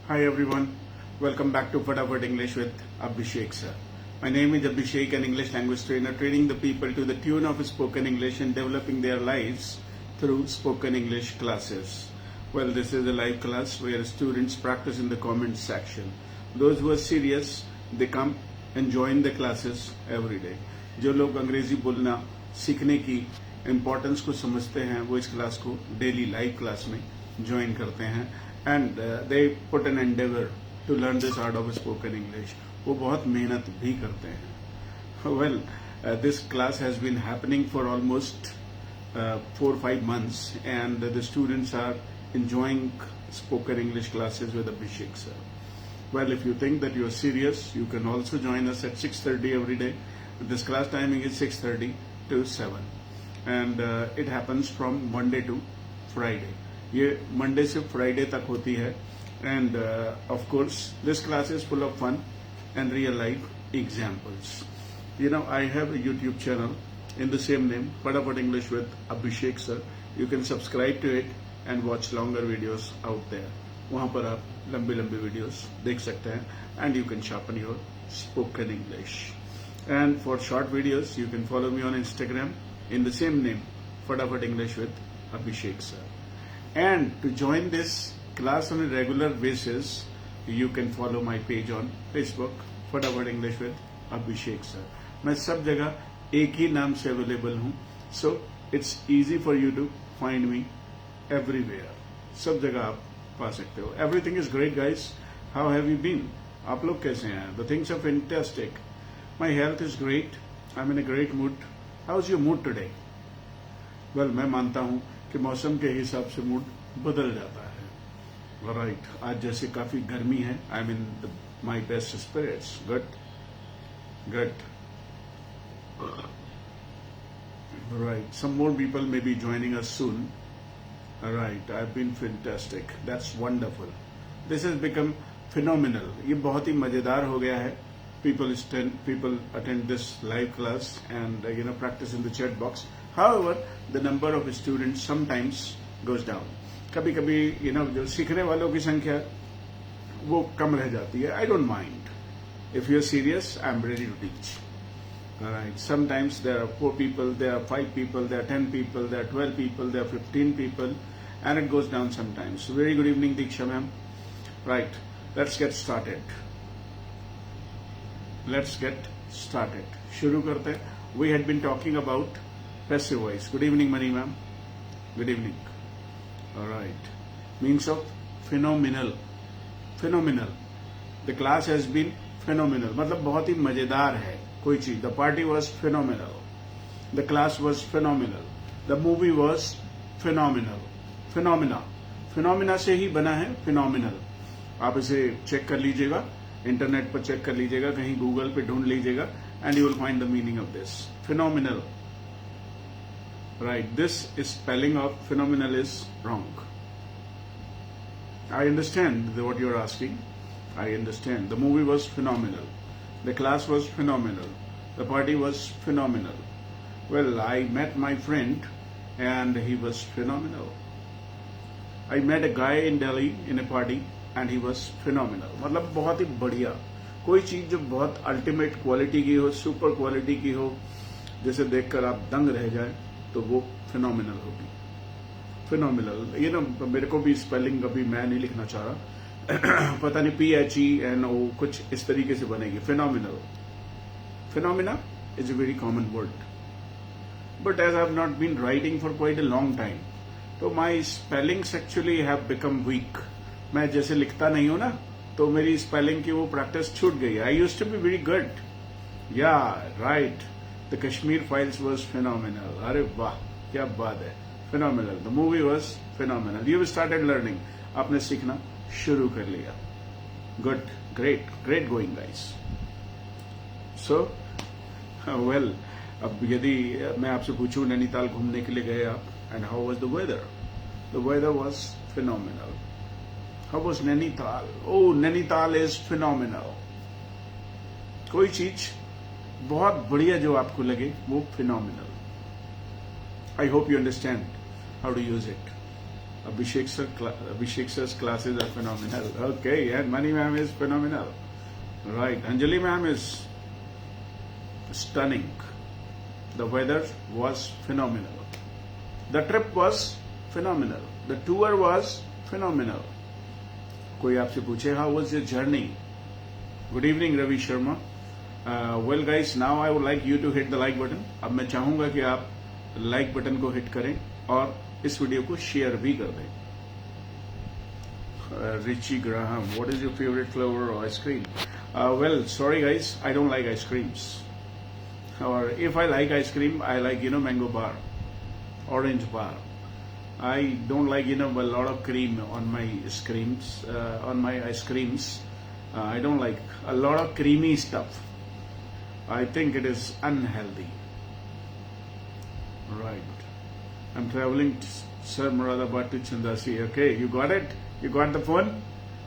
Hi everyone, welcome back to Fatafat English with Abhishek sir. My name is Abhishek, an English language trainer, training the people to the tune of spoken English and developing their lives through spoken English classes. Well, this is a live class where students practice in the comment section. Those who are serious, they come and join the classes every day. जो लोग अंग्रेजी बोलना सीखने की importance को समझते हैं वो इस क्लास को डेली लाइव क्लास में ज्वाइन करते हैं and they put an endeavour to learn this art of spoken English. वो बहुत मेहनत भी करते हैं. Well, this class has been happening for almost 4-5 months and the students are enjoying spoken English classes with Abhishek sir. Well, if you think that you are serious, you can also join us at 6:30 every day. This class timing is 6:30 to 7 and it happens from Monday to Friday. ये Monday से Friday तक होती है and of course this class is full of fun and real life examples. You know, I have a YouTube channel in the same name, Fatafat English with Abhishek sir. You can subscribe to it and watch longer videos out there. वहाँ पर आप लंबी लंबी videos देख सकते हैं and you can sharpen your spoken English. And for short videos, you can follow me on Instagram in the same name, Fatafat English with Abhishek sir. And to join this class on a regular basis, you can follow my page on Facebook, Fatafat English with Abhishek sir. मैं सब जगह एक ही नाम से available हूँ, so it's easy for you to find me everywhere. सब जगह आप पा सकते हो. Everything is great, guys. How have you been? आप लोग कैसे हैं? The things are fantastic. My health is great. I'm in a great mood. How's your mood today? Well, मैं मानता हूँ कि मौसम के हिसाब से मूड बदल जाता है. Right. आज जैसे काफी गर्मी है. I'm in my best spirits. Good. Right. Some more people may be joining us soon. Right. I've been fantastic. That's wonderful. This has become phenomenal. ये बहुत ही मजेदार हो गया है. People attend this live class and practice in the chat box. However, the number of students sometimes goes down. कभी-कभी जो सीखने वालों की संख्या वो कम रह जाती है. I don't mind. If you're serious, I'm ready to teach. Alright. Sometimes there are 4 people, there are 5 people, there are 10 people, there are 12 people, there are 15 people, and it goes down sometimes. So very good evening, Diksha ma'am. Right. Let's get started. शुरू करते हैं. We had been talking about passive voice. Good evening, Mani ma'am. Good evening. All right. Means of phenomenal. The class has been phenomenal. मतलब बहुत ही मजेदार है कोई चीज. The party was phenomenal. The class was phenomenal. The movie was phenomenal. Phenomena से ही बना है phenomenal. आप इसे चेक कर लीजिएगा, इंटरनेट पर चेक कर लीजिएगा, कहीं गूगल पे ढूंढ लीजिएगा and you will find the meaning of this. Phenomenal. Right. This spelling of phenomenal is wrong. I understand what you are asking. I understand. The movie was phenomenal. The class was phenomenal. The party was phenomenal. Well, I met my friend and he was phenomenal. I met a guy in Delhi in a party and he was phenomenal. मतलब बहुत ही बढ़िया. कोई चीज जो बहुत ultimate quality की हो, super quality की हो, जैसे देखकर आप दंग रह जाए, तो वो फिनोमिनल होगी. फिनोमिनल. मेरे को भी स्पेलिंग कभी मैं नहीं लिखना चाह रहा. पता नहीं PHENO कुछ इस तरीके से बनेगी. Phenomenal. Phenomena is a very common word. But as I have not been writing for quite a long time, तो my spellings actually have become weak. मैं जैसे लिखता नहीं हूं ना, तो मेरी स्पेलिंग की वो प्रैक्टिस छूट गई. I used to be very good. Yeah right. The Kashmir files was phenomenal. अरे वाह, क्या बात है. Phenomenal. The movie was phenomenal. You started learning. आपने सीखना शुरू कर लिया. Good. Great going guys. So well, अब यदि मैं आपसे पूछूं, नैनीताल घूमने के लिए गए आप, and how was the weather? The weather was phenomenal. How was Nainital? Oh, Nainital is phenomenal. कोई चीज बहुत बढ़िया जो आपको लगे वो phenomenal. I hope you understand how to use it. Abhishek sir's classes are phenomenal. Okay, and Mani ma'am is phenomenal. Right, Anjali ma'am is stunning. The weather was phenomenal. The trip was phenomenal. The tour was phenomenal. कोई आपसे पूछे how was your journey? Good evening Ravi Sharma. Well guys, now I would like you to hit the like button. अब मैं चाहूंगा कि आप like button को hit करें और इस वीडियो को शेयर भी कर दें. Richie Graham, what is your favorite flavor of ice cream? Well, sorry guys, I don't like ice creams. Or if I like ice cream, I like mango bar, orange bar. I don't like a lot of cream on my ice creams. I don't like a lot of creamy stuff. I think it is unhealthy. Right. I'm traveling to Sir Muradabad to Chandasi. Okay, you got it? You got the phone?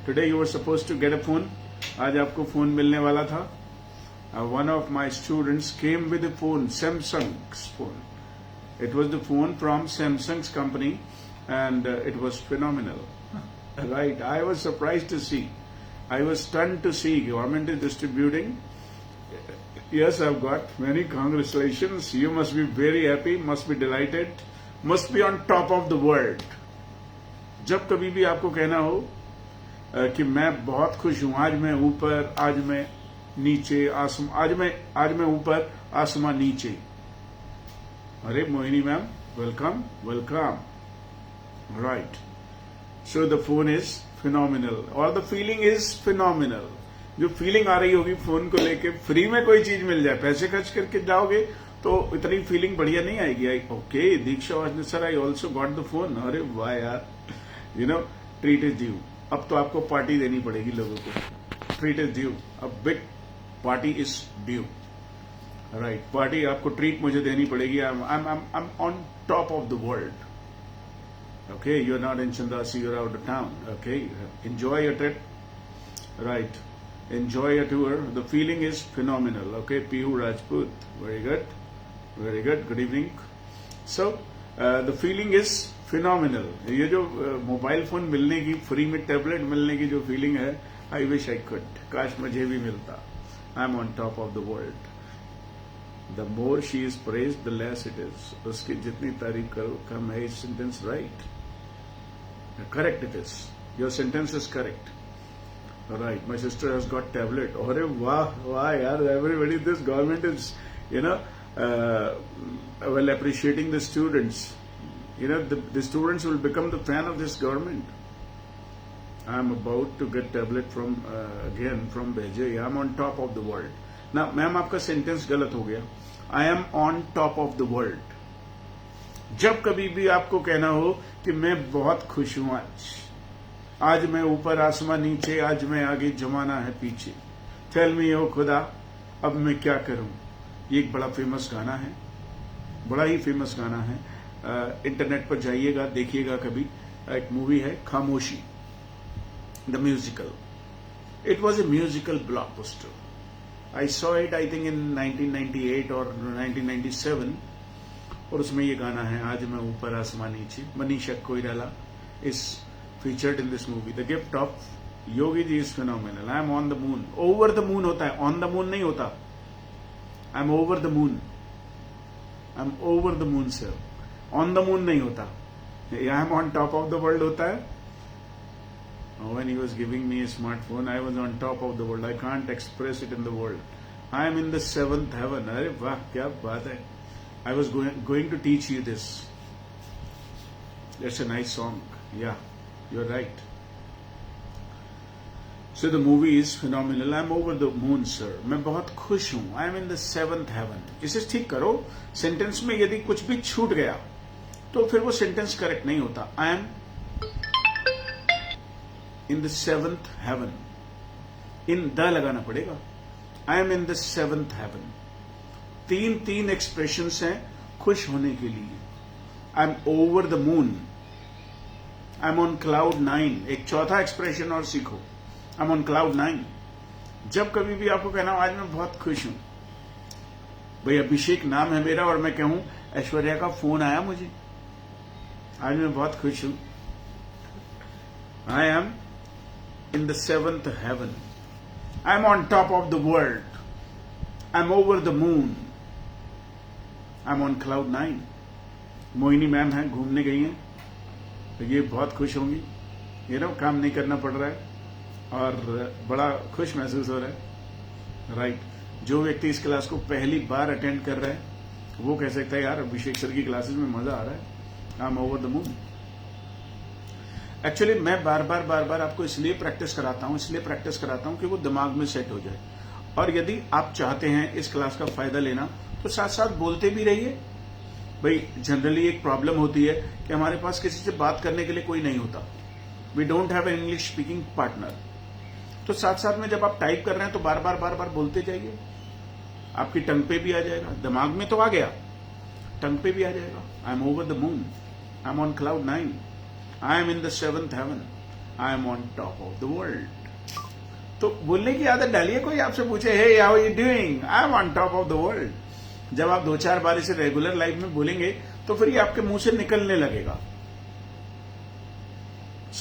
Today you were supposed to get a phone. आज आपको phone मिलने वाला था. One of my students came with a phone, Samsung's phone. It was the phone from Samsung's company, and it was phenomenal. Right, I was surprised to see. I was stunned to see government is distributing. Yes, I've got many congratulations. You must be very happy, must be delighted, must be on top of the world. जब कभी भी आपको कहना हो कि मैं बहुत खुश हूं, आज मैं ऊपर, आज मैं नीचे, आज मैं ऊपर, आसमां नीचे. अरे Mohini ma'am, welcome welcome. Right, so the phone is phenomenal और द फीलिंग इज फिनोमिनल. जो फीलिंग आ रही होगी फोन को लेके, फ्री में कोई चीज मिल जाए, पैसे खर्च करके जाओगे तो इतनी फीलिंग बढ़िया नहीं आएगी. Okay, Diksha sir, I also got the phone. अरे वाह यार, ट्रीट इज ड्यू. अब तो आपको पार्टी देनी पड़ेगी लोगों को. Treat is due, a big party is due. Right, party आपको, ट्रीट मुझे देनी पड़ेगी. आई am on top of the world. Okay, you're not in Chandasi, you're out of town. Okay, enjoy your trip. Right, enjoy your tour. The feeling is phenomenal. Okay, Pihu Rajput, very good, very good. Good evening. So, the feeling is phenomenal. ये जो mobile phone मिलने की, free में tablet मिलने की जो feeling है, I wish I could. काश मुझे भी मिलता. I'm on top of the world. The more she is praised, the less it is. उसकी जितनी तारीफ करो कम है. Is sentence right? Correct it is. Your sentence is correct. Right. My sister has got tablet. अरे वाह वाह यार, everybody, this government is, well, appreciating the students. The students will become the fan of this government. I am about to get tablet from again from Beje. I am on top of the world. Now, ma'am आपका sentence गलत हो गया. I am on top of the world. जब कभी भी आपको कहना हो कि मैं बहुत खुश हूं आज मैं ऊपर, आसमां नीचे, आज मैं आगे, जमाना है पीछे. टेल मी ओ खुदा, अब मैं क्या करूं. ये एक बड़ा फेमस गाना है, बड़ा ही फेमस गाना है. इंटरनेट पर जाइएगा, देखिएगा कभी. एक मूवी है खामोशी, the musical. It was a musical blockbuster. I saw it, I think, in 1998 or 1997, और उसमें ये गाना है, आज मैं ऊपर आसमां नीचे. Manisha Koirala is featured in this movie. The gift of Yogi ji is phenomenal. I am on the moon. Over the moon होता है, on the moon नहीं होता. I am over the moon. I am over the moon, sir. On the moon नहीं होता. I am on top of the world होता है. When he was giving me a smartphone, I was on top of the world. I can't express it in the world. I am in the seventh heaven. अरे वाह, क्या बात है. I was going to teach you this. That's a nice song. Yeah, you're right. So the movie is phenomenal. I'm over the moon, sir. मैं बहुत खुश हूँ. I am in the seventh heaven. इसे ठीक करो. सेंटेंस में यदि कुछ भी छूट गया तो फिर वो सेंटेंस करेक्ट नहीं होता. I am in the seventh heaven. In the लगाना पड़ेगा. I am in the seventh heaven. तीन एक्सप्रेशंस हैं खुश होने के लिए. I am over the moon. I am on cloud 9. एक चौथा एक्सप्रेशन और सीखो. I am on cloud 9. जब कभी भी आपको कहना हो आज मैं बहुत खुश हूं, भाई अभिषेक नाम है मेरा और मैं कहूं ऐश्वर्या का फोन आया मुझे, आज मैं बहुत खुश हूं, I am in the seventh heaven. I am on top of the world. I am over the moon. I am on cloud 9. Mohini ma'am हैं, घूमने गई हैं, तो ये बहुत खुश होंगी. काम नहीं करना पड़ रहा है और बड़ा खुश महसूस हो रहा है. राइट. जो व्यक्ति इस क्लास को पहली बार अटेंड कर रहा है वो कह सकता है यार अभिषेक सर की क्लासेस में मजा आ रहा है. आई am over the moon. Actually मैं बार बार आपको इसलिए प्रैक्टिस कराता हूं कि वो दिमाग में सेट हो जाए. और यदि आप चाहते हैं इस क्लास का फायदा लेना तो साथ साथ बोलते भी रहिए. भाई जनरली एक प्रॉब्लम होती है कि हमारे पास किसी से बात करने के लिए कोई नहीं होता. We don't have an English speaking partner. तो साथ साथ में जब आप टाइप कर रहे हैं तो बार बार बोलते जाइए. आपकी टंग पे भी आ जाएगा. दिमाग में तो आ गया, टंग पे भी आ जाएगा. I am over the moon. I am on cloud 9. I am in the seventh heaven. I am on top of the world. तो बोलने की आदत डालिए. कोई आपसे पूछे hey how you doing, I am on top of the world. जब आप 2-4 बार इसे रेगुलर लाइफ में बोलेंगे तो फिर ये आपके मुंह से निकलने लगेगा.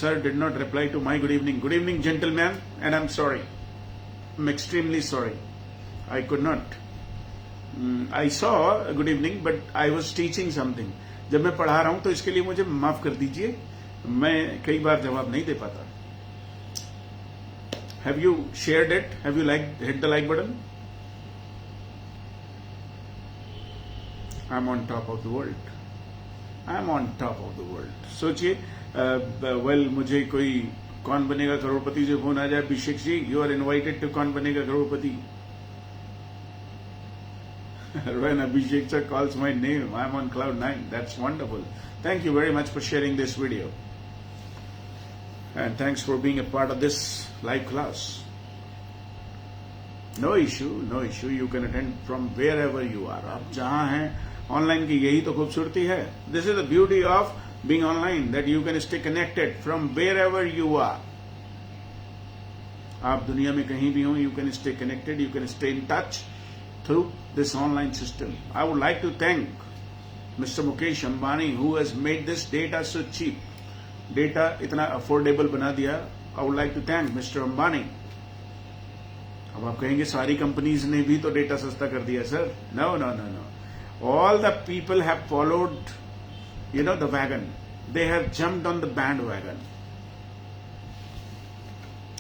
Sir did not reply to my good evening. Good evening gentleman and I am sorry. I am extremely sorry. I could not. I saw good evening but I was teaching something. जब मैं पढ़ा रहा हूं तो इसके लिए मुझे माफ कर दीजिए. मैं कई बार जवाब नहीं दे पाता. Have you shared it? Have you hit the like button? I am on top of the world. I am on top of the world. सोचिए, वेल मुझे कोई कौन बनेगा करोड़पति से फोन आ जाए, Abhishek ji you are invited to कौन बनेगा करोड़पति. When Abhishek sir calls my name, I am on cloud 9. That's wonderful. Thank you very much for sharing this video. And thanks for being a part of this live class. No issue. You can attend from wherever you are. आप जहां हैं, online की यही तो खूबसूरती है. This is the beauty of being online, that you can stay connected from wherever you are. आप दुनिया में कहीं भी हो, you can stay connected, you can stay in touch through this online system. I would like to thank Mr. Mukesh Ambani who has made this data so cheap. Data इतना affordable बना दिया. I would like to thank Mr. Ambani. अब आप कहेंगे सारी companies ने भी तो डेटा सस्ता कर दिया sir. No. All the people have followed, the wagon. They have jumped on the bandwagon.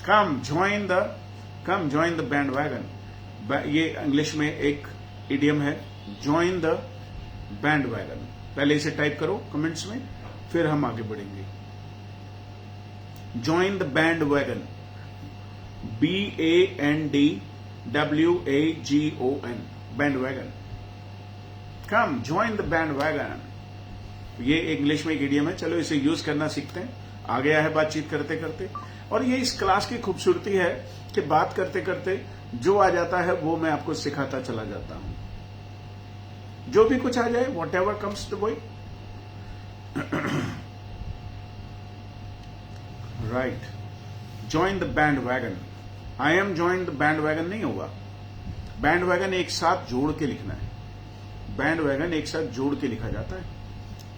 Come join the bandwagon. ये इंग्लिश में एक इडियम है, ज्वाइन द बैंडवैगन. पहले इसे टाइप करो कमेंट्स में, फिर हम आगे बढ़ेंगे. Join the bandwagon. BANDWAGON. Bandwagon. Come join the bandwagon. ये इंग्लिश में एक इडियम है. चलो इसे यूज करना सीखते हैं. आ गया है बातचीत करते करते. और ये इस क्लास की खूबसूरती है कि बात करते करते जो आ जाता है वो मैं आपको सिखाता चला जाता हूं. जो भी कुछ आ जाए, whatever comes to boy. Right. Join the bandwagon. I am join the bandwagon नहीं होगा. बैंड वैगन एक साथ जोड़ के लिखना है. बैंड वैगन एक साथ जोड़ के लिखा जाता है.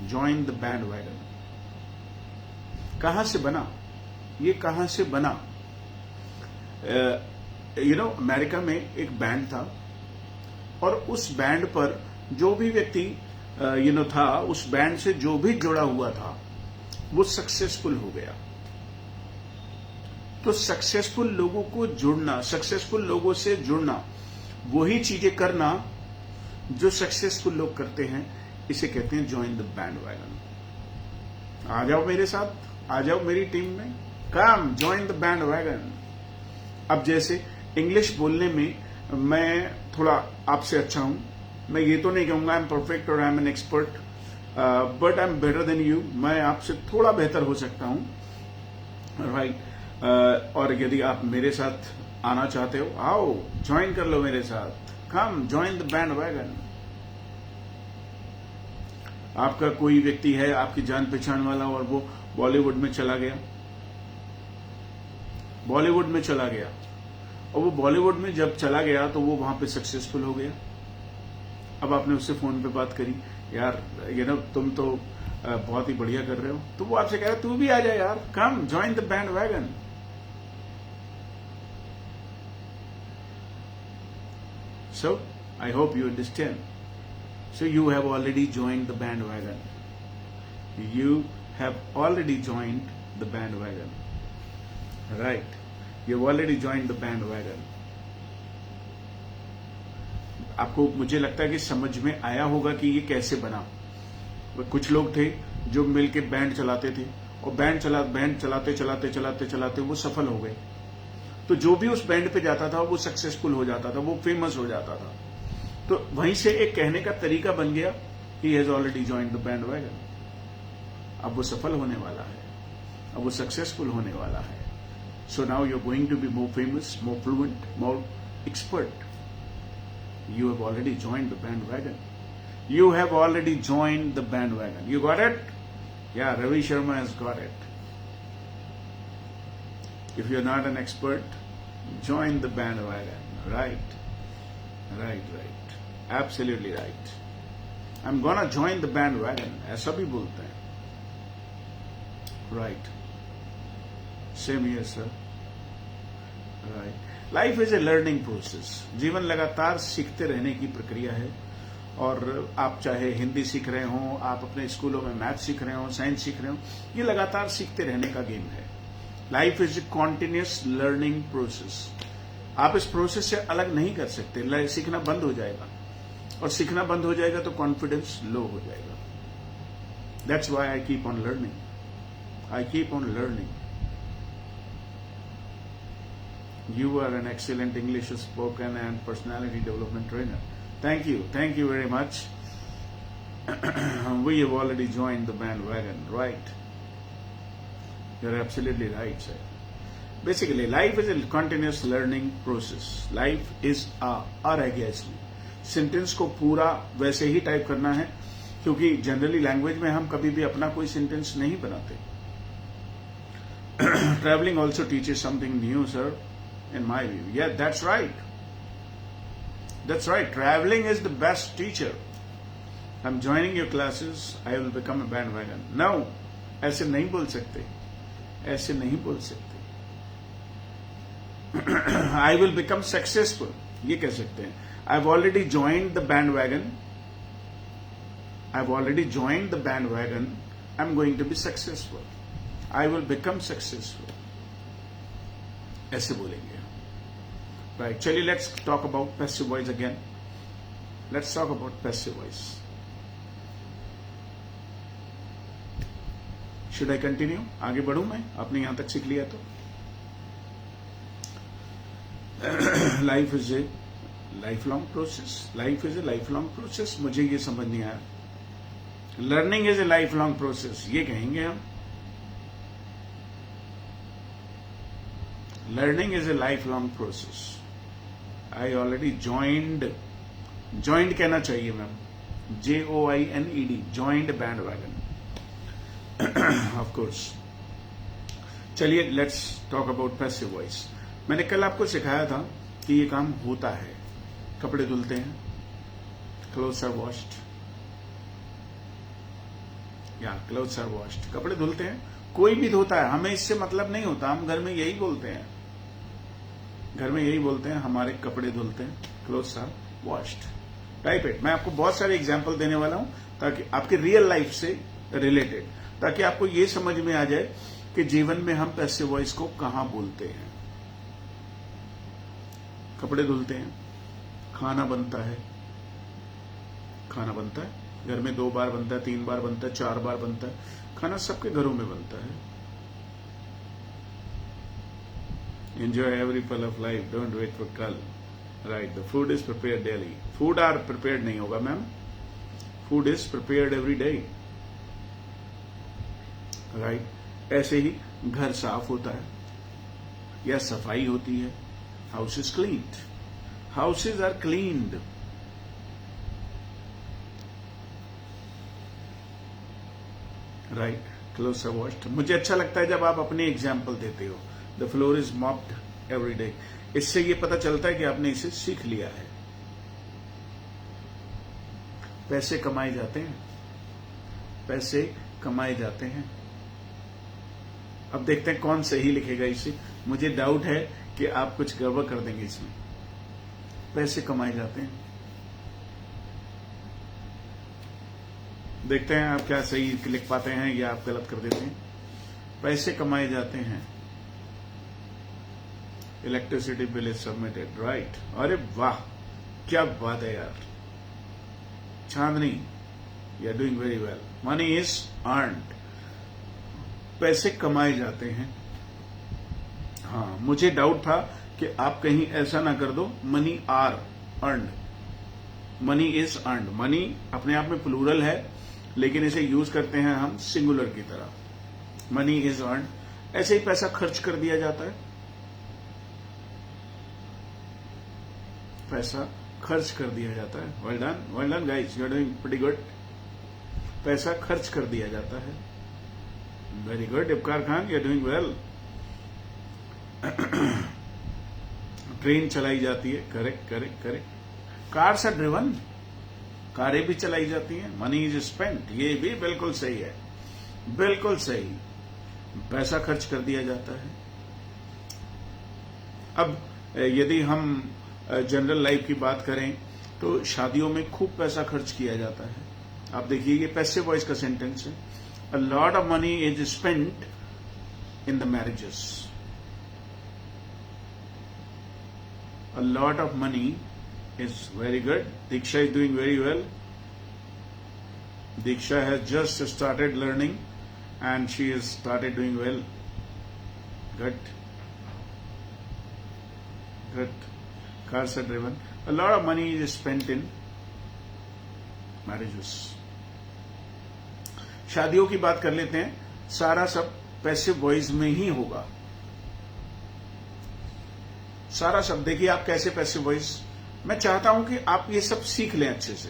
Join the band wagon. कहां से बना ये? कहां से बना? अमेरिका में एक बैंड था और उस बैंड पर जो भी व्यक्ति था, उस बैंड से जो भी जुड़ा हुआ था वो सक्सेसफुल हो गया. तो सक्सेसफुल लोगों को जुड़ना, सक्सेसफुल लोगों से जुड़ना, वही चीजें करना जो सक्सेसफुल लोग करते हैं, इसे कहते हैं ज्वाइन द बैंडवैगन. आ जाओ मेरे साथ, आ जाओ मेरी टीम में. Come join the bandwagon. अब जैसे इंग्लिश बोलने में मैं थोड़ा आपसे अच्छा हूं. मैं ये तो नहीं कहूंगा आई एम परफेक्ट और I am an expert, but I am better than you. मैं आपसे थोड़ा बेहतर हो सकता हूं. राइट. और यदि आप मेरे साथ आना चाहते हो, आओ ज्वाइन कर लो मेरे साथ. Come join the bandwagon. आपका कोई व्यक्ति है, आपकी जान पहचान वाला, और वो बॉलीवुड में चला गया, और वो बॉलीवुड में जब चला गया तो वो वहां पे सक्सेसफुल हो गया. अब आपने उससे फोन पे बात करी, यार तुम तो बहुत ही बढ़िया कर रहे हो, तो वो आपसे कह रहा है तू भी आ जा यार, come join the band wagon. So, I hope you understand. So, you have already joined the bandwagon. You have already joined the bandwagon. Right. You have already joined the bandwagon. आपको मुझे लगता है कि समझ में आया होगा कि ये कैसे बना। कुछ लोग थे जो मिलके बैंड चलाते थे और बैंड चलाते चलाते वो सफल हो गए। तो जो भी उस बैंड पे जाता था वो सक्सेसफुल हो जाता था, वो फेमस हो जाता था। तो वहीं से एक कहने का तरीका बन गया, he has already joined the band wagon. अब वो सफल होने वाला है, अब वो सक्सेसफुल होने वाला है। So now you are going to be more famous, more fluent, more expert. You have already joined the bandwagon. You have already joined the bandwagon. You got it? Yeah, Ravi Sharma has got it. If you're not an expert, join the bandwagon. Right. Right. Absolutely right. I'm gonna join the bandwagon. ऐसा भी बोलते हैं. Right. Same here, sir. Right. Life is a learning process. जीवन लगातार सीखते रहने की प्रक्रिया है। और आप चाहे हिंदी सीख रहे हो, आप अपने स्कूलों में मैथ सीख रहे हो, साइंस सीख रहे हो, ये लगातार सीखते रहने का गेम है। Life is a continuous learning process. आप इस प्रोसेस से अलग नहीं कर सकते। सीखना बंद हो जाएगा, और सीखना बंद हो जाएगा तो कॉन्फिडेंस लो हो जाएगा। That's why I keep on learning. I keep on learning. You are an excellent English spoken and personality development trainer. Thank you very much. We have already joined the bandwagon, right? You're absolutely right, sir. Basically, life is a continuous learning process. Life is आ रह गया इसमें sentence को पूरा वैसे ही type करना है, क्योंकि generally language में हम कभी भी अपना कोई सेंटेंस नहीं बनाते। Traveling also teaches something new, sir. In my view, yeah, that's right. That's right. Traveling is the best teacher. I'm joining your classes. I will become a bandwagon. No, ऐसे नहीं बोल सकते. ऐसे नहीं बोल सकते. I will become successful. ये कह सकते हैं. I've already joined the bandwagon. I've already joined the bandwagon. I'm going to be successful. I will become successful. ऐसे बोलेंगे. Right. चलिए, let's talk about passive voice again. Let's talk about passive voice. Should I continue? आगे बढ़ूं मैं? आपने यहां तक सीख लिया तो? Life is a lifelong process. Life is a lifelong process. मुझे ये समझ नहीं आया. Learning is a lifelong process. ये कहेंगे हम. Learning is a lifelong process. I already joined कहना चाहिए ma'am, JOINED, joined bandwagon. Of course. चलिए, let's talk about passive voice. मैंने कल आपको सिखाया था कि ये काम होता है। कपड़े धुलते हैं, clothes are washed, clothes are washed, कपड़े धुलते हैं। कोई भी धोता है, हमें इससे मतलब नहीं होता। हम घर में यही बोलते हैं, हमारे कपड़े धुलते हैं, clothes are washed. Type it. मैं आपको बहुत सारे एग्जांपल देने वाला हूं ताकि आपके रियल लाइफ से रिलेटेड, ताकि आपको ये समझ में आ जाए कि जीवन में हम पैसिव वॉइस को कहां बोलते हैं। कपड़े धुलते हैं, खाना बनता है, घर में 2 बार बनता है, 3 बार बनता है, 4 बार बनता है। खाना सबके घरों में बनता है। Enjoy every pal of life. Don't wait for kal. Right. The food is prepared daily. Food are prepared नहीं होगा ma'am. Food is prepared every day. Right. ऐसे ही घर साफ होता है या सफाई होती है. House is cleaned. Houses are cleaned. Right. Clothes are washed. मुझे अच्छा लगता है जब आप अपने एग्जाम्पल देते हो. The floor is mopped every day. इससे ये पता चलता है कि आपने इसे सीख लिया है. पैसे कमाए जाते हैं, पैसे कमाए जाते हैं। अब देखते हैं कौन सही लिखेगा इसे। मुझे डाउट है कि आप कुछ गड़बड़ कर देंगे इसमें। पैसे कमाए जाते हैं। देखते हैं आप क्या सही लिख पाते हैं या आप गलत कर देते हैं। पैसे कमाए जाते हैं। Electricity bill is submitted, right. अरे वाह, क्या बात है यार। Chandni, you are doing very well. Money is earned, पैसे कमाए जाते हैं। हाँ, मुझे डाउट था कि आप कहीं ऐसा ना कर दो money are earned. Money is earned, money अपने आप में प्लूरल है लेकिन इसे यूज करते हैं हम सिंगुलर की तरह। Money is earned. ऐसे ही पैसा खर्च कर दिया जाता है। पैसा खर्च कर दिया जाता है। Well done guys, you are doing pretty good. पैसा खर्च कर दिया जाता है। Very good Ibkar Khan, you are doing well. Train चलाई जाती है। Correct correct correct. Cars are driven, कारें भी चलाई जाती हैं। मनी इज स्पेंट, ये भी बिल्कुल सही है, बिल्कुल सही। पैसा खर्च कर दिया जाता है। अब यदि हम जनरल लाइफ की बात करें तो शादियों में खूब पैसा खर्च किया जाता है। आप देखिए ये पैसिव वॉइस का सेंटेंस है। अ lot of money is spent in the marriages. A lot of money is very good. Diksha is doing very well. Diksha has just started learning and she has started doing well. Good. Good. Cars are driven. A lot of money is spent in marriages. शादियों की बात कर लेते हैं। सारा सब passive voice में ही होगा। सारा सब देखिए आप कैसे पैसिव वॉइस। मैं चाहता हूं कि आप ये सब सीख लें अच्छे से,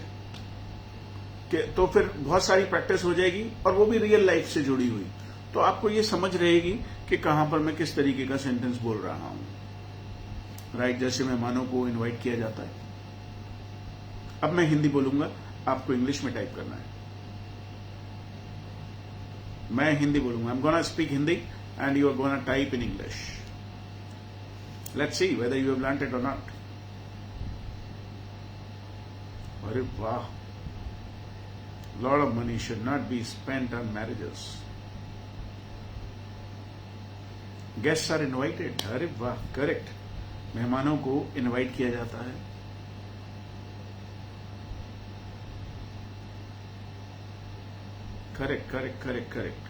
कि तो फिर बहुत सारी प्रैक्टिस हो जाएगी और वो भी रियल लाइफ से जुड़ी हुई, तो आपको ये समझ रहेगी कि कहां पर मैं किस तरीके का सेंटेंस बोल रहा हूं। राइट, जैसे मेहमानों को इनवाइट किया जाता है। अब मैं हिंदी बोलूंगा, आपको इंग्लिश में टाइप करना है। मैं हिंदी बोलूंगा, I am gonna speak Hindi and you are gonna type in English. Let's see whether you have learnt it or not. अरे वाह, lot of money should not be spent on marriages. Guests are invited. अरे वाह, correct. मेहमानों को invite किया जाता है। Correct correct correct correct.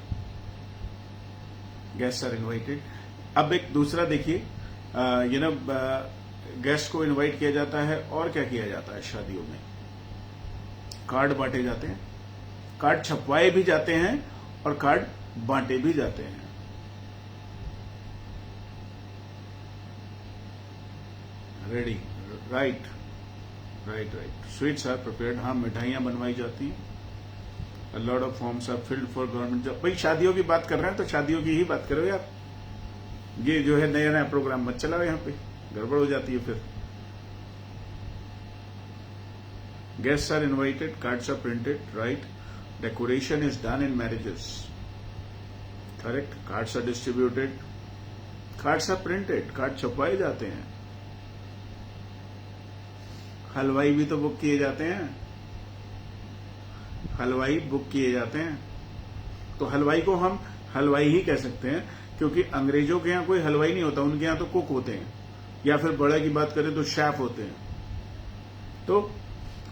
Guests are invited. अब एक दूसरा देखिए, गेस्ट को इनवाइट किया जाता है और क्या किया जाता है शादियों में। कार्ड बांटे जाते हैं, कार्ड छपवाए भी जाते हैं और कार्ड बांटे भी जाते हैं। Ready, right right right. Sweets are prepared, हाँ मिठाइयां बनवाई जाती हैं। A lot of forms are filled for government job. भाई शादियों की बात कर रहे हैं तो शादियों की ही बात करो यार। ये जो है नया नया प्रोग्राम मत चलाओ, यहां पे गड़बड़ हो जाती है फिर। Guests are invited, cards are printed, right? Decoration is done in marriages. Correct? Cards are distributed. Cards are printed. Card छपवाए जाते हैं। हलवाई भी तो बुक किए जाते हैं। हलवाई बुक किए जाते हैं। तो हलवाई को हम हलवाई ही कह सकते हैं, क्योंकि अंग्रेजों के यहाँ कोई हलवाई नहीं होता, उनके यहाँ तो कुक होते हैं, या फिर बड़ा की बात करें तो शेफ होते हैं। तो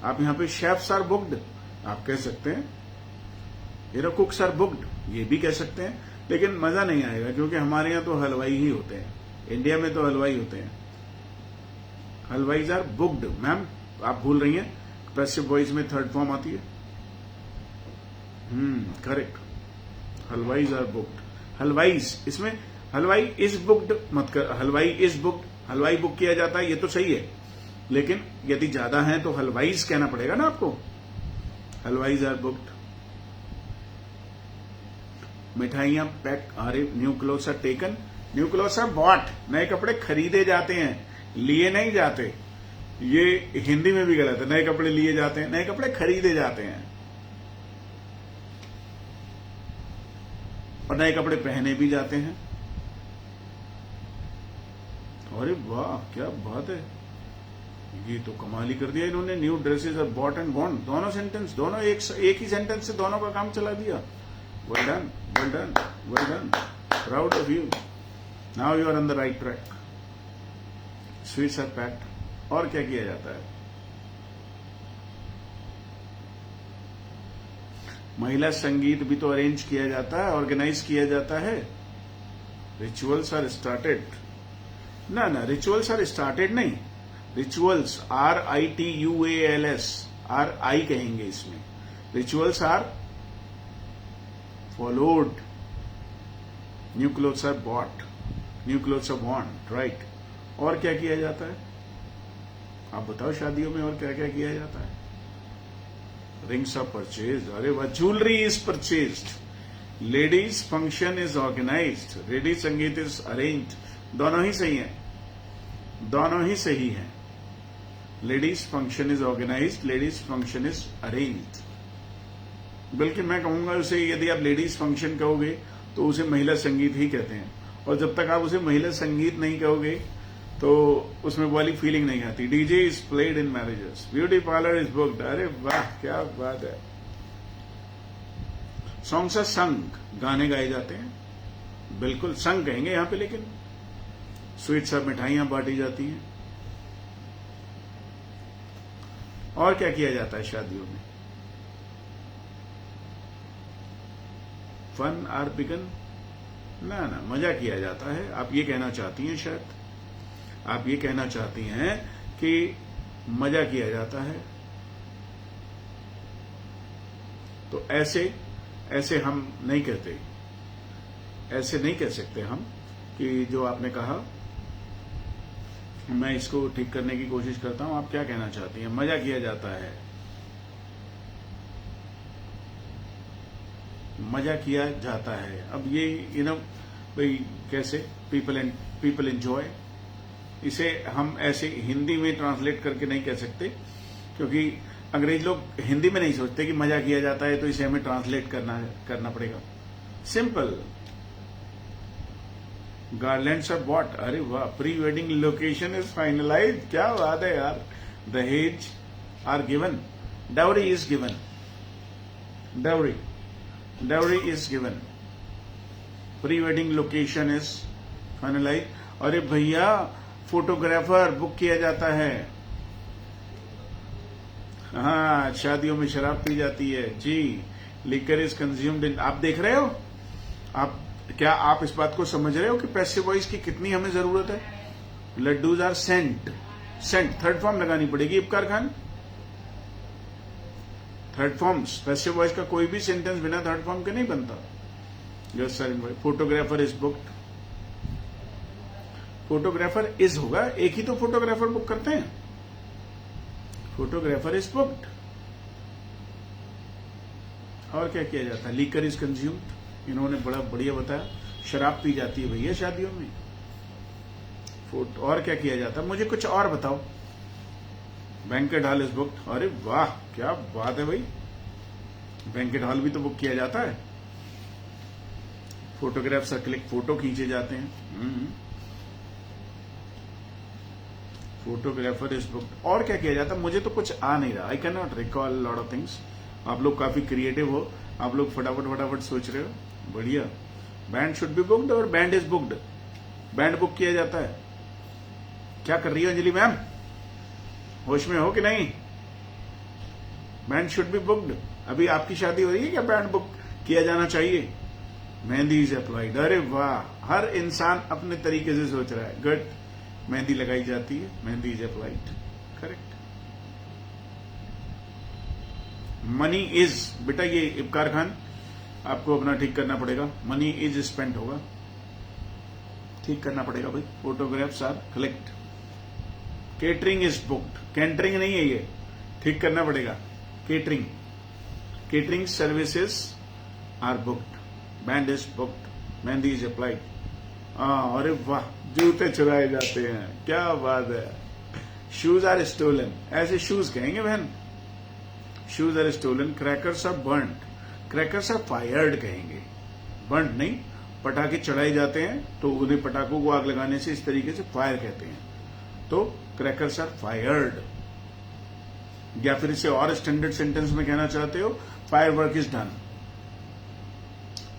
आप यहाँ पे शेफ्स आर बुक्ड आप कह सकते हैं, कुक्स आर बुक्ड ये भी कह सकते हैं, लेकिन मजा नहीं आएगा क्योंकि हमारे यहाँ तो हलवाई ही होते हैं। इंडिया में तो हलवाई होते हैं। हलवाईज आर बुक्ड। मैम आप भूल रही हैं, पैसिव वॉइस में थर्ड फॉर्म आती है। Correct, halwais are booked. Halwais, इसमें हलवाई इज बुक्ड मत कर, हलवाई इज बुक्ड, हलवाई बुक किया जाता है, ये तो सही है, लेकिन यदि ज्यादा है तो हलवाईज कहना पड़ेगा ना आपको। Halwais are booked. मिठाइयां पैक, अरे new clothes are taken, new clothes are bought, नए कपड़े खरीदे जाते हैं, लिए नहीं जाते। ये हिंदी में भी गलत है, नए कपड़े लिए जाते हैं, नए कपड़े खरीदे जाते हैं। और नए कपड़े पहने भी जाते हैं। अरे वाह क्या बात है, ये तो कमाल ही कर दिया इन्होंने। New dresses are bought and worn, दोनों सेंटेंस, दोनों एक ही सेंटेंस से दोनों का काम चला दिया। Well done, well done, well done, proud of you. Now you are on the right track. Sweets are packed. और क्या किया जाता है? महिला संगीत भी तो अरेंज किया जाता है, ऑर्गेनाइज किया जाता है। रिचुअल्स आर स्टार्टेड, ना रिचुअल्स आर स्टार्टेड नहीं, रिचुअल्स RITUALS, RI कहेंगे इसमें। Rituals are followed, new clothes are bot, new clothes are Warne, right. और क्या किया जाता है? आप बताओ शादियों में और क्या क्या किया जाता है? रिंग्स आर परचेज, अरे वाह, jewellery is purchased, ladies function is organised, ladies sangeet is arranged. दोनों ही सही है, दोनों ही सही है। Ladies function is organised, ladies function is arranged. बल्कि मैं कहूंगा उसे, यदि आप लेडीज फंक्शन कहोगे तो उसे महिला संगीत ही कहते हैं, और जब तक आप उसे महिला संगीत नहीं कहोगे तो उसमें वाली फीलिंग नहीं आती। DJ is played in marriages, beauty parlour is booked, अरे वाह क्या बात है। सॉन्ग्स आर संग, गाने गाए जाते हैं, बिल्कुल संग कहेंगे यहां पे। लेकिन स्वीट्स आर, मिठाइयां बांटी जाती हैं। और क्या किया जाता है शादियों में? फन आर बिगन, ना मजा किया जाता है। आप ये कहना चाहती हैं, शायद आप ये कहना चाहती हैं कि मजा किया जाता है। तो ऐसे हम नहीं कहते, ऐसे नहीं कह सकते हम कि जो आपने कहा। मैं इसको ठीक करने की कोशिश करता हूं। आप क्या कहना चाहती हैं? मजा किया जाता है, मजा किया जाता है। अब ये भाई कैसे? पीपल एंजॉय, इसे हम ऐसे हिंदी में ट्रांसलेट करके नहीं कह सकते, क्योंकि अंग्रेज लोग हिंदी में नहीं सोचते कि मजा किया जाता है, तो इसे हमें ट्रांसलेट करना पड़ेगा। सिंपल। गार्लैंड्स आर बॉट, अरे वाह। Pre wedding location is finalise, क्या बात है यार। Dahej are given, dowry is given, dowry is given, pre wedding location is finalise. अरे भैया, फोटोग्राफर बुक किया जाता है। हाँ, शादियों में शराब पी जाती है जी। लिकर इज कंज्यूम्ड इन, आप देख रहे हो? क्या आप इस बात को समझ रहे हो कि पैसिव वॉइस की कितनी हमें जरूरत है? Laddoos are sent, third form लगानी पड़ेगी Ibkar Khan. Third forms, passive voice का कोई भी सेंटेंस बिना थर्ड फॉर्म के नहीं बनता। Yes sir. Photographer is booked, photographer is होगा, एक ही तो फोटोग्राफर बुक करते हैं। Photographer is booked. और क्या किया जाता है? लीकर इज कंज्यूम्ड, इन्होंने बड़ा बढ़िया बताया। शराब पी जाती है भैया शादियों में। और क्या किया जाता है? मुझे कुछ और बताओ। बैंकेट हॉल इज बुक्ड, अरे वाह क्या बात है भाई। बैंकेट हॉल भी तो बुक किया जाता है। फोटोग्राफ्स आर क्लिक, फोटो खींचे जाते हैं। Photographer is booked. और क्या किया जाता है? मुझे तो कुछ आ नहीं रहा। I can not recall lot of things. आप लोग काफी क्रिएटिव हो, आप लोग फटाफट सोच रहे हो, बढ़िया। बैंड शुड बी बुक्ड और band is booked, band book किया जाता है। क्या कर रही हो अंजलि मैम? होश में हो कि नहीं? Band should be booked. अभी आपकी शादी हो रही है क्या? बैंड बुक किया जाना चाहिए। मेहंदी इज अप्लाइड, अरे वाह, हर इंसान अपने तरीके से सोच रहा है। गुड। मेहंदी लगाई जाती है, mehndi is applied, correct. Money is, बेटा ये इब्कार खान आपको अपना ठीक करना पड़ेगा। मनी इज स्पेंट होगा, ठीक करना पड़ेगा भाई। Photographs are collect. Catering is booked, cantering नहीं है ये, ठीक करना पड़ेगा। Catering, catering services are booked. Band is booked, mehndi is applied. अरे वाह, जूते चुराए जाते हैं, क्या बात है। शूज आर स्टोलन, ऐसे शूज कहेंगे बहन। Shoes are stolen. Crackers are burned, crackers are fired कहेंगे। बर्न नहीं, पटाखे चढ़ाए जाते हैं तो उन्हें पटाखों को आग लगाने से इस तरीके से फायर कहते हैं। तो क्रैकर्स आर फायर्ड। या फिर इसे और स्टैंडर्ड सेंटेंस में कहना चाहते हो, fire work is done.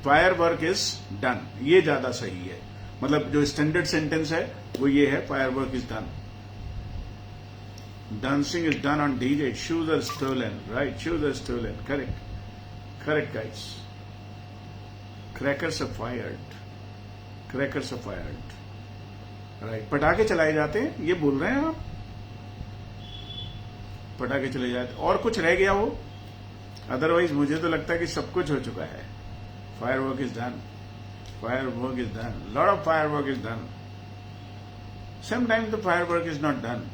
Fire work is done, ये ज्यादा सही है। मतलब जो स्टैंडर्ड सेंटेंस है वो ये है, fire work is done. Dancing is done on DJ. Shoes are stolen. Right, shoes are stolen. Correct. Correct, guys. Crackers are fired. Crackers are fired. Right. पटाखे चलाए जाते हैं, ये बोल रहे हैं आप। पटाखे चले जाते, और कुछ रह गया हो? अदरवाइज मुझे तो लगता है कि सब कुछ हो चुका है। Fire work is done. Fire work is done. Lot of fire work is done. Sometimes the fire work is not done.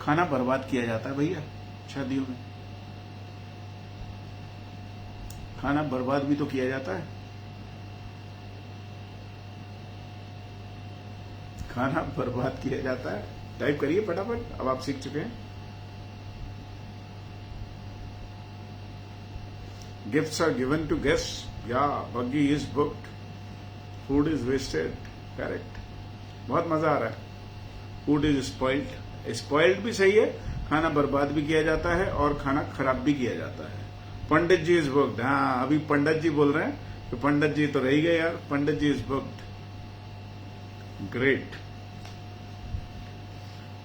खाना बर्बाद किया जाता है भैया शादियों में। खाना बर्बाद भी तो किया जाता है। खाना बर्बाद किया जाता है। टाइप करिए फटाफट, अब आप सीख चुके हैं। Gifts are given to guests. या buggy is booked. Food is wasted. Correct, बहुत मजा आ रहा है। Food is spoiled. स्पॉइल्ड भी सही है, खाना बर्बाद भी किया जाता है और खाना खराब भी किया जाता है। पंडित जी इज बुक्ड। हाँ, अभी पंडित जी बोल रहे हैं तो पंडित जी तो रह ही गए यार। Pandit ji is booked. Great,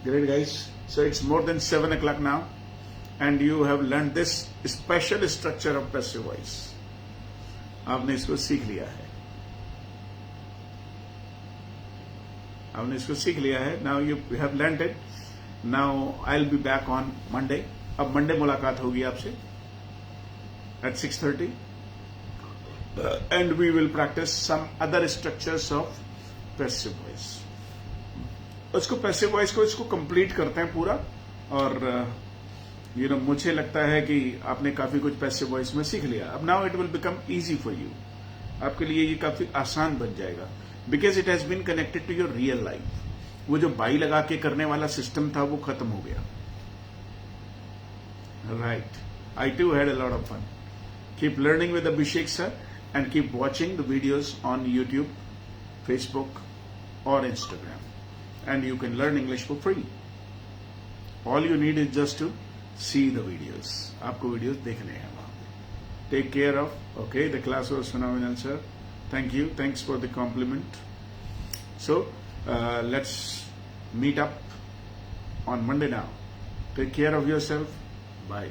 great guys. So it's more than 7 o'clock now and you have learn this special structure of passive voice. आपने इसको सीख लिया है, आपने इसको सीख लिया है. Now you have learned it. Now I will be back on Monday. अब मंडे मुलाकात होगी आपसे at 6:30 and we will practice some other structures of passive voice. उसको पैसिव वॉइस को इसको कंप्लीट करते हैं पूरा. और मुझे लगता है कि आपने काफी कुछ पैसिव वॉइस में सीख लिया. अब now it will become easy for you. आपके लिए ये काफी आसान बन जाएगा because it has been connected to your real life. वो जो बाई लगा के करने वाला सिस्टम था वो खत्म हो गया. Right, I too had a lot of fun. Keep learning with Abhishek sir and keep watching the videos on YouTube, Facebook or Instagram. And you can learn English for free. All you need is just to see the videos. आपको videos देखने हैं वहाँ पे. Take care of. Okay, the class was phenomenal, sir. Thank you. Thanks for the compliment. So, let's meet up on Monday now. Take care of yourself. Bye.